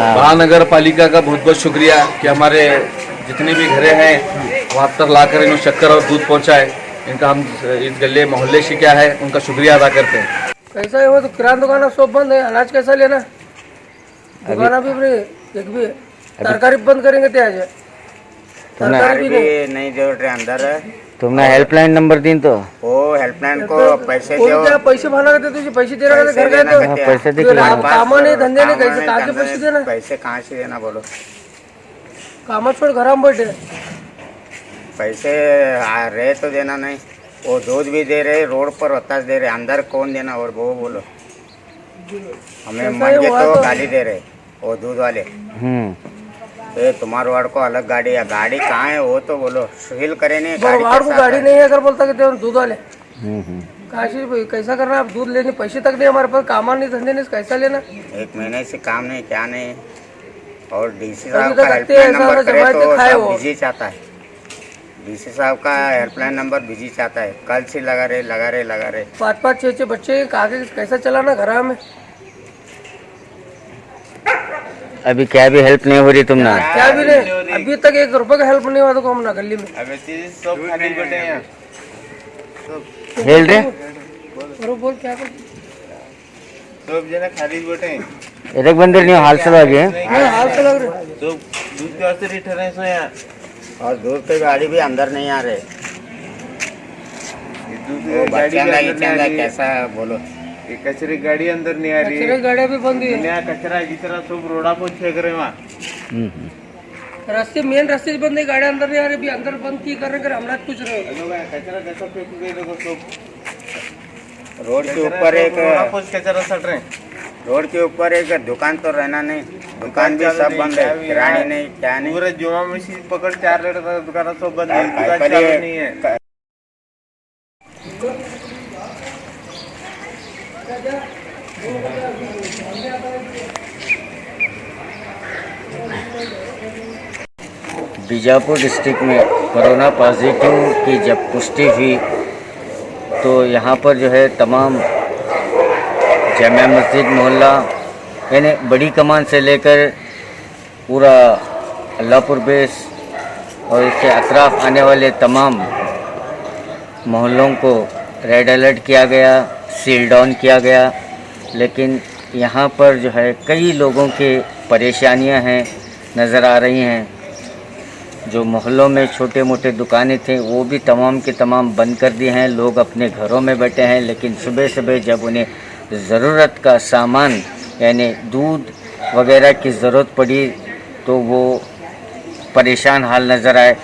महानगर पालिका का बहुत बहुत शुक्रिया कि हमारे जितने भी घरे हैं वहाँ तक लाकर इन्होंने शक्कर और दूध पहुँचाए। इनका हम इस गले मोहल्ले से क्या है उनका शुक्रिया अदा करते हैं। कैसा है वो तो किराना दुकान सब बंद है, अनाज कैसा लेना, दुकान भी एक भी तरकारी बंद करेंगे तो आज तरकारी भी नहीं जोड़ रहे अंदर है। तुमने हेल्पलाइन नंबर दी तो वो हेल्पलाइन को पैसे दो, क्या पैसे मांगा करते तुझे, पैसे दे रहे घर गए तो पैसे दे काम नहीं धंधे नहीं, कैसे कहाँ के पैसे देना, पैसे कहाँ से देना बोलो, काम छोड़ घर में बैठे पैसे आ रहे तो देना नहीं। वो दूध भी दे रहे, रोड पर बतास दे रहे, अंदर कौन देना और वो बोलो, हमें मांगे तो गाली दे रहे वो दूध वाले। ये तुम्हारे वार्ड को अलग गाड़ी है, गाड़ी कहाँ है वो तो बोलो, सील करे नहीं वार्ड को गाड़ी नहीं है अगर बोलता कि दूध वाले काशी कैसा करना, आप दूध लेने पैसे तक नहीं हमारे पास, काम नहीं धंधे नहीं, कैसा लेना, 1 महीने से काम नहीं क्या नहीं। और डीसी साहब का हेल्पलाइन नंबर करे तो सब बिजी चाहता है, डीसी साहब का हेल्पलाइन नंबर बिजी चाहता है, कल से लगा रहे 5-5 6-6 बच्चे कागे कैसा चलाना घर में। अभी क्या भी हेल्प नहीं हो रही तुमने, क्या भी नहीं, अभी तक 1 रुपए का हेल्प नहीं हुआ तो हम ना गली में हेल रहे बोल क्या सब जना खाली बैठे एक बंदर नहीं हाल से लगे हाल से लग रहे तो दूध के वास्ते रिटर्न है सो यहाँ और दूध की गाड़ी भी अंदर नहीं आ रहे। दूध की गाड़ी चंदा कैसा बोलो, ये कचरे गाड़ी अंदर नहीं आ रही है, गाड़ियाँ भी बंद है, नया कचरा गिचरा सब रोडा पर फेंक रहे वहाँ। रास्ते मेन रास्ते बंद है, गाड़ी अंदर नहीं आ रही, भी अंदर बंद की कर रहे हम कुछ रहे कचरा कैसा फेंक गए लोग सब रोड के ऊपर एक कचरा सट रहे, रोड के ऊपर एक दुकान तो रहना नहीं, दुकान भी सब बंद है, किरानी नहीं क्या नहीं, पूरा जुमा मशीन पकड़ 4 दुकान सब बंद है, दुकान चालू नहीं है। बीजापुर डिस्ट्रिक्ट में कोरोना पॉजिटिव की जब पुष्टि हुई तो यहाँ पर जो है तमाम जामिया मस्जिद मोहल्ला यानी बड़ी कमान से लेकर पूरा अल्लाहपुर बेस और इसके अतराफ आने वाले तमाम मोहल्लों को रेड अलर्ट किया गया, सील डाउन किया गया। लेकिन यहाँ पर जो है कई लोगों के परेशानियाँ हैं नज़र आ रही हैं। जो मोहल्लों में छोटे मोटे दुकानें थे वो भी तमाम के तमाम बंद कर दिए हैं, लोग अपने घरों में बैठे हैं। लेकिन सुबह सुबह जब उन्हें ज़रूरत का सामान यानी दूध वगैरह की ज़रूरत पड़ी तो वो परेशान हाल नज़र आए।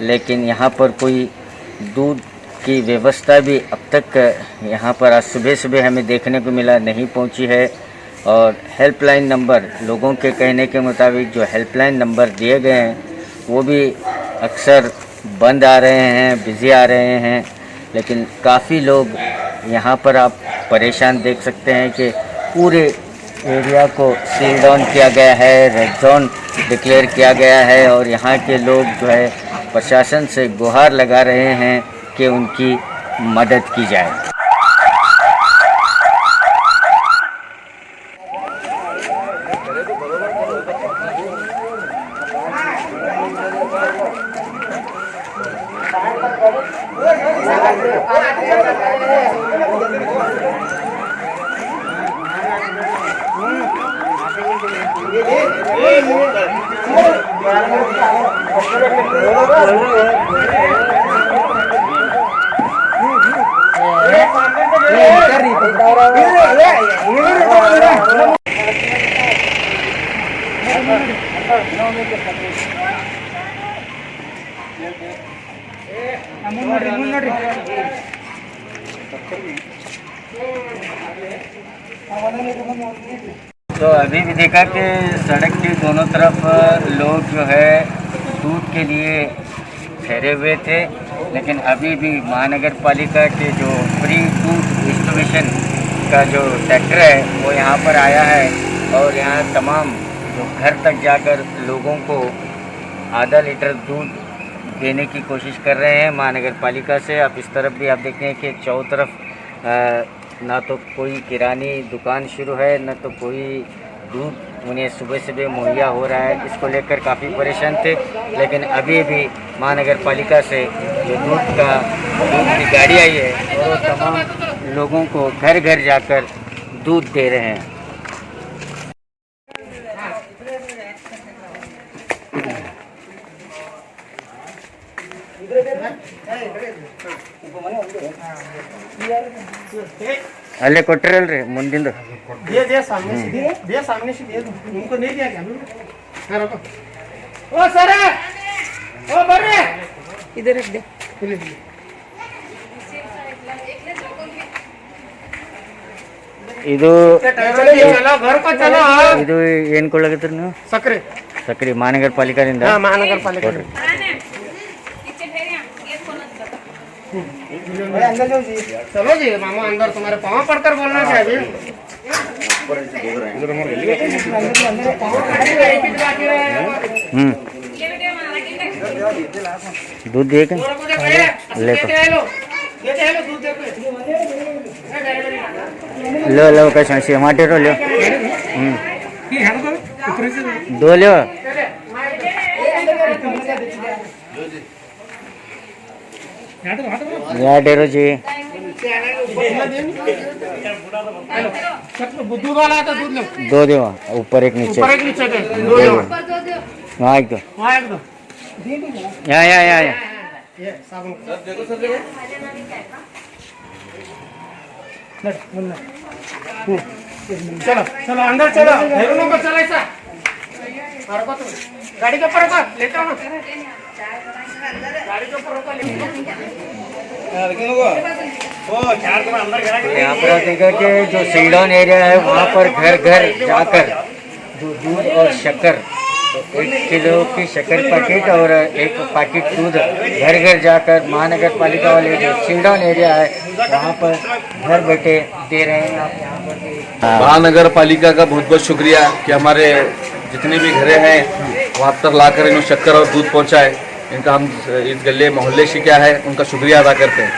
लेकिन यहाँ पर कोई दूध की व्यवस्था भी अब तक यहाँ पर आज सुबह सुबह हमें देखने को मिला नहीं पहुँची है। और हेल्पलाइन नंबर लोगों के कहने के मुताबिक जो हेल्पलाइन नंबर दिए गए हैं वो भी अक्सर बंद आ रहे हैं, बिज़ी आ रहे हैं। लेकिन काफ़ी लोग यहाँ पर आप परेशान देख सकते हैं कि पूरे एरिया को सील डाउन किया गया है, रेड जोन डिक्लेयर किया गया है। और यहाँ के लोग जो है प्रशासन से गुहार लगा रहे हैं कि उनकी मदद की जाए। तो अभी भी देखा कि सड़क के दोनों तरफ लोग जो है दूध के लिए ठहरे हुए थे। लेकिन अभी भी महानगर पालिका के जो फ्री दूध डिस्ट्रीब्यूशन का जो ट्रैक्टर है वो यहाँ पर आया है और यहाँ तमाम जो घर तक जाकर लोगों को आधा लीटर दूध देने की कोशिश कर रहे हैं महानगर पालिका से। आप इस तरफ भी आप देखते हैं कि चारों तरफ ना तो कोई किरानी दुकान शुरू है, न तो कोई दूध उन्हें सुबह सुबह मुहैया हो रहा है। इसको लेकर काफ़ी परेशान थे, लेकिन अभी भी महानगर पालिका से जो दूध की गाड़ी आई है और वो तमाम लोगों को घर घर जाकर दूध दे रहे हैं। अल्ले ಕೊಟ್ಟರಲ್ ರೀ ಮುಂದಿಂದ दे सामने से दे दो उनको नहीं दिया क्या हाँ रखो ओ सर ओ बर्रे इधर रख दे ಇದು चलो घर को चलो ಇದು ಏನು ಕೊಳ್ಳಾಕತ್ತೀರಿ ನೀವು? सक्रे ಸಕ್ರಿ ಮಹಾನಗರ ಪಾಲಿಕಾದಿಂದ हाँ महानगर पालिका अंदर जाओ जी चलो जी मामा अंदर तुम्हारे पाँव पड़कर बोलना चाहिए दूध दिए क्या? लो लो कैसे टमाटर लो दो लो याडेरो जी दूध वाला तो दूध लो दो दो ऊपर एक नीचे ऊपर एक नीचे दे दो दो वहाँ एक दो वहाँ एक दो या ये साबुन चलो चलो अंदर चलो हेरों को चलो ऐसा रखो तुम गाड़ी के ऊपर रखो लेटा हूँ गाड़ी के ऊपर रखो यहाँ पर देखा कि जो सीलडाउन एरिया है वहाँ पर घर घर जाकर जो दूध और शक्कर 1 किलो की शक्कर पैकेट और 1 पैकेट दूध घर घर जाकर महानगर पालिका वाले जो सीलडाउन एरिया है वहाँ पर घर बैठे दे रहे हैं। आप यहाँ पर भी महानगर पालिका का बहुत बहुत शुक्रिया कि हमारे जितने भी घरे हैं वहाँ तक लाकर इन्होंने शक्कर और दूध पहुँचाए। इनका हम इस गले मोहल्ले से क्या है उनका शुक्रिया अदा करते हैं।